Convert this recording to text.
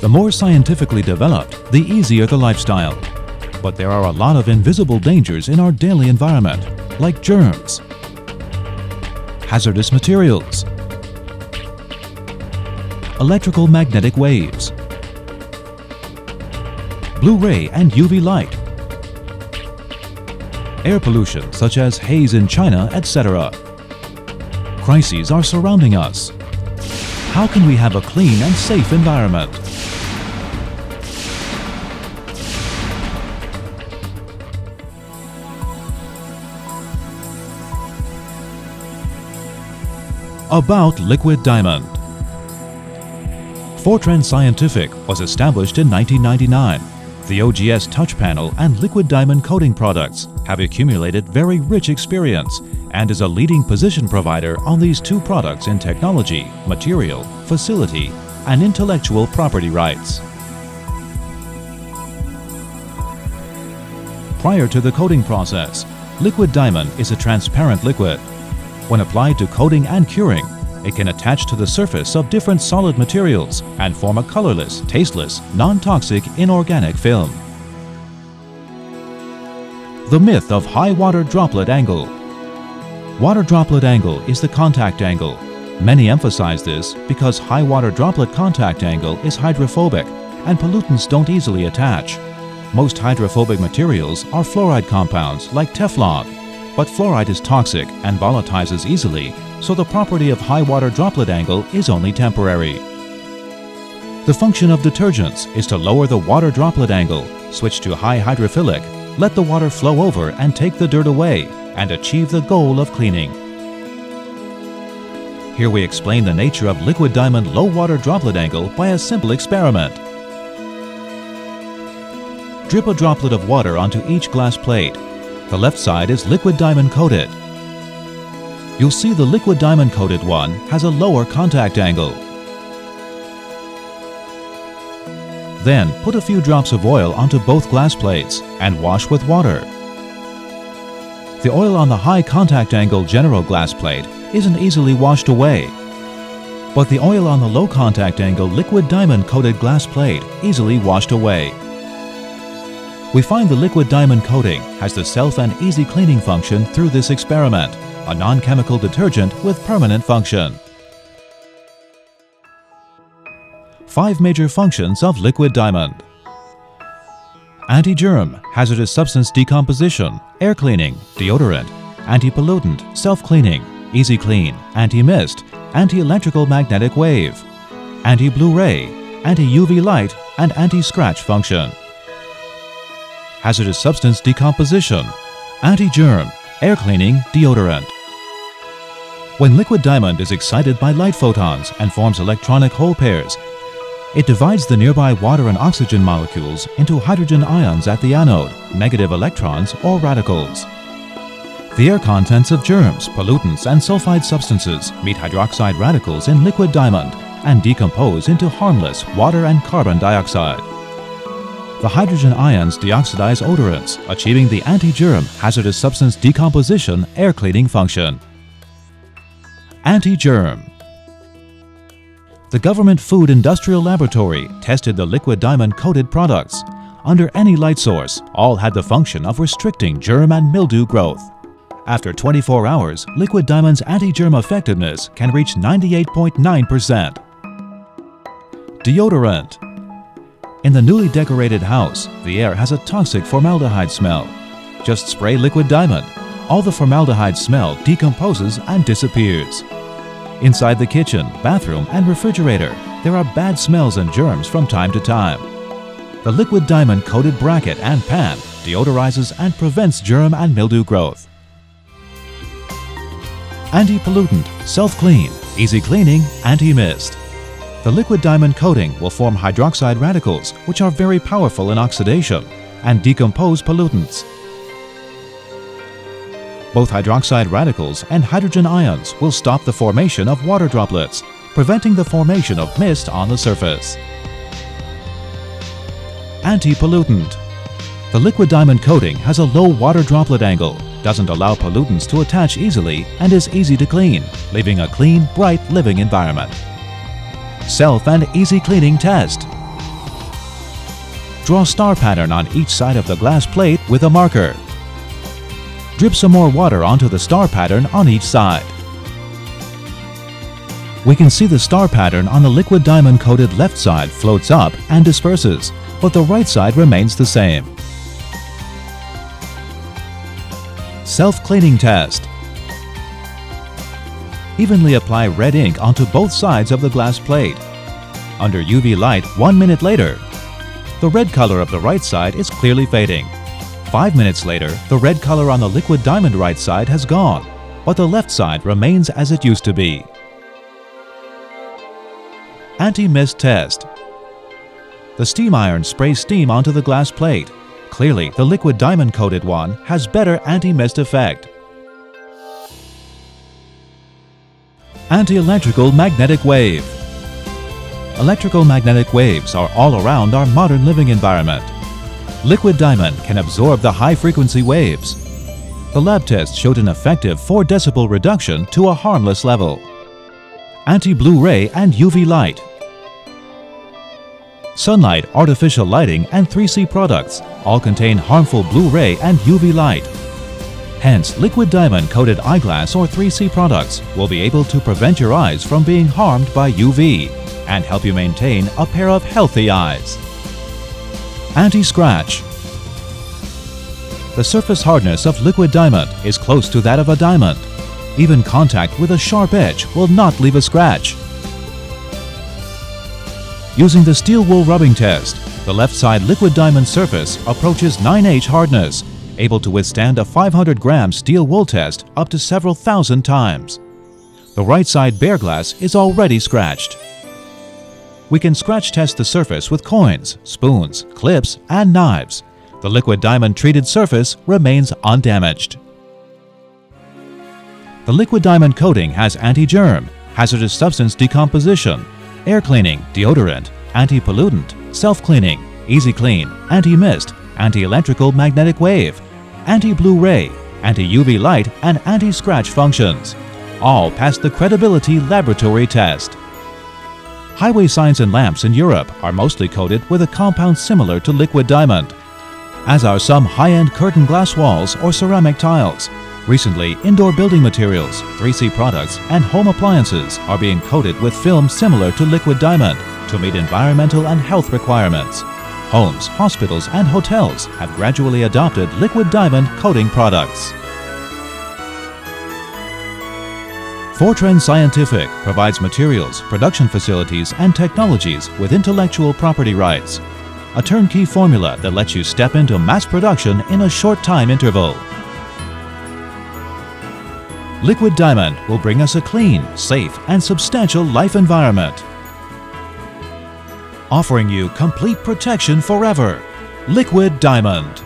The more scientifically developed, the easier the lifestyle. But there are a lot of invisible dangers in our daily environment, like germs, hazardous materials, electromagnetic waves, Blu-ray and UV light, air pollution such as haze in China, etc. Crises are surrounding us. How can we have a clean and safe environment? About liquid diamond. Fortran Scientific was established in 1999. The OGS touch panel and liquid diamond coating products have accumulated very rich experience and is a leading position provider on these two products in technology, material, facility, and intellectual property rights. Prior to the coating process, liquid diamond is a transparent liquid. When applied to coating and curing, it can attach to the surface of different solid materials and form a colorless, tasteless, non-toxic inorganic film. The myth of high water droplet angle. Water droplet angle is the contact angle. Many emphasize this because high water droplet contact angle is hydrophobic and pollutants don't easily attach. Most hydrophobic materials are fluoride compounds like Teflon. But fluoride is toxic and volatilizes easily, so the property of high water droplet angle is only temporary. The function of detergents is to lower the water droplet angle, switch to high hydrophilic, let the water flow over and take the dirt away, and achieve the goal of cleaning. Here we explain the nature of liquid diamond low water droplet angle by a simple experiment. Drip a droplet of water onto each glass plate. The left side is liquid diamond coated. You'll see the liquid diamond coated one has a lower contact angle. Then put a few drops of oil onto both glass plates and wash with water. The oil on the high contact angle general glass plate isn't easily washed away, but the oil on the low contact angle liquid diamond coated glass plate easily washed away. We find the liquid diamond coating has the self and easy cleaning function through this experiment, a non-chemical detergent with permanent function. 5 major functions of liquid diamond. Anti-germ, hazardous substance decomposition, air cleaning, deodorant, anti-pollutant, self-cleaning, easy clean, anti-mist, anti-electrical magnetic wave, anti-Blu-ray, anti-UV light, and anti-scratch function. Hazardous substance decomposition, anti-germ, air cleaning, deodorant. When liquid diamond is excited by light photons and forms electronic hole pairs, it divides the nearby water and oxygen molecules into hydrogen ions at the anode, negative electrons or radicals. The air contents of germs, pollutants, and sulfide substances meet hydroxide radicals in liquid diamond and decompose into harmless water and carbon dioxide. The hydrogen ions deoxidize odorants, achieving the anti-germ hazardous substance decomposition air cleaning function. Anti-germ. The Government Food Industrial Laboratory tested the liquid diamond coated products. Under any light source, all had the function of restricting germ and mildew growth. After 24 hours, liquid diamond's anti-germ effectiveness can reach 98.9%. Deodorant. In the newly decorated house, the air has a toxic formaldehyde smell. Just spray liquid diamond. All the formaldehyde smell decomposes and disappears. Inside the kitchen, bathroom, and refrigerator, there are bad smells and germs from time to time. The liquid diamond coated bracket and pan deodorizes and prevents germ and mildew growth. Anti-pollutant, self-clean, easy cleaning, anti-mist. The liquid diamond coating will form hydroxide radicals, which are very powerful in oxidation, and decompose pollutants. Both hydroxide radicals and hydrogen ions will stop the formation of water droplets, preventing the formation of mist on the surface. Anti-pollutant. The liquid diamond coating has a low water droplet angle, doesn't allow pollutants to attach easily, and is easy to clean, leaving a clean, bright living environment. Self and easy cleaning test. Draw star pattern on each side of the glass plate with a marker. Drip some more water onto the star pattern on each side. We can see the star pattern on the liquid diamond coated left side floats up and disperses, but the right side remains the same. Self-cleaning test. Evenly apply red ink onto both sides of the glass plate. Under UV light 1 minute later, the red color of the right side is clearly fading. 5 minutes later, the red color on the liquid diamond right side has gone, but the left side remains as it used to be. Anti-mist test. The steam iron sprays steam onto the glass plate. Clearly, the liquid diamond coated one has better anti-mist effect. Anti-electrical magnetic wave. Electrical magnetic waves are all around our modern living environment. Liquid diamond can absorb the high-frequency waves. The lab test showed an effective 4 decibel reduction to a harmless level. Anti-blue ray and UV light. Sunlight, artificial lighting, and 3C products all contain harmful blue ray and UV light. Hence, liquid diamond coated eyeglass or 3C products will be able to prevent your eyes from being harmed by UV and help you maintain a pair of healthy eyes. Anti-scratch. The surface hardness of liquid diamond is close to that of a diamond. Even contact with a sharp edge will not leave a scratch. Using the steel wool rubbing test, the left side liquid diamond surface approaches 9H hardness, able to withstand a 500-gram steel wool test up to several thousand times. The right side bare glass is already scratched. We can scratch test the surface with coins, spoons, clips, and knives. The liquid diamond treated surface remains undamaged. The liquid diamond coating has anti-germ, hazardous substance decomposition, air cleaning, deodorant, anti-pollutant, self-cleaning, easy clean, anti-mist, anti-electrical magnetic wave, anti-blue ray, anti-UV light, and anti-scratch functions. All pass the credibility laboratory test. Highway signs and lamps in Europe are mostly coated with a compound similar to liquid diamond, as are some high-end curtain glass walls or ceramic tiles. Recently, indoor building materials, 3C products, and home appliances are being coated with film similar to liquid diamond to meet environmental and health requirements. Homes, hospitals, and hotels have gradually adopted liquid diamond coating products. Fortran Scientific provides materials, production facilities, and technologies with intellectual property rights. A turnkey formula that lets you step into mass production in a short time interval. Liquid diamond will bring us a clean, safe, and substantial life environment. Offering you complete protection forever. Liquid diamond.